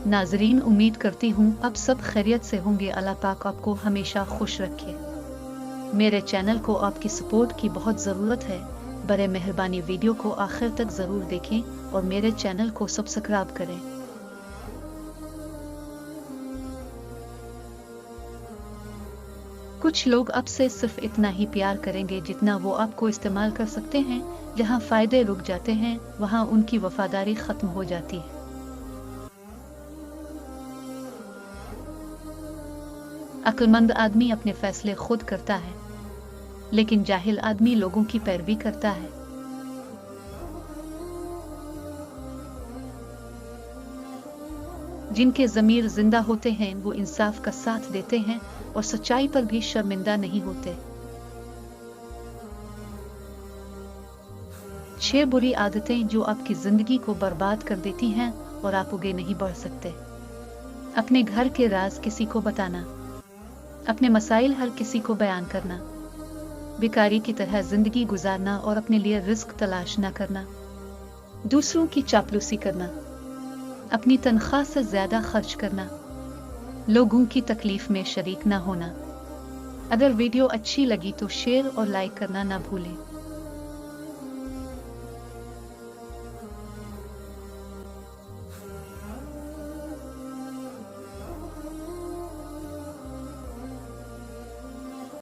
नाज़रीन, उम्मीद करती हूँ आप सब खैरियत से होंगे। अल्लाह पाक आपको हमेशा खुश रखे। मेरे चैनल को आपकी सपोर्ट की बहुत ज़रूरत है। बड़े मेहरबानी वीडियो को आखिर तक ज़रूर देखें और मेरे चैनल को सब्सक्राइब करें। कुछ लोग आपसे सिर्फ इतना ही प्यार करेंगे जितना वो आपको इस्तेमाल कर सकते हैं। जहाँ फायदे रुक जाते हैं वहाँ उनकी वफादारी खत्म हो जाती है। अक्लमंद आदमी अपने फैसले खुद करता है, लेकिन जाहिल आदमी लोगों की पैरवी करता है। जिनके ज़मीर जिंदा होते हैं वो इंसाफ का साथ देते हैं और सच्चाई पर भी शर्मिंदा नहीं होते। 6 बुरी आदतें जो आपकी जिंदगी को बर्बाद कर देती हैं और आप आगे नहीं बढ़ सकते। अपने घर के राज किसी को बताना, अपने मसाइल हर किसी को बयान करना, भिखारी की तरह जिंदगी गुजारना और अपने लिए रिस्क तलाश न करना, दूसरों की चापलूसी करना, अपनी तनख्वाह से ज्यादा खर्च करना, लोगों की तकलीफ में शरीक न होना। अगर वीडियो अच्छी लगी तो शेयर और लाइक करना ना भूलें।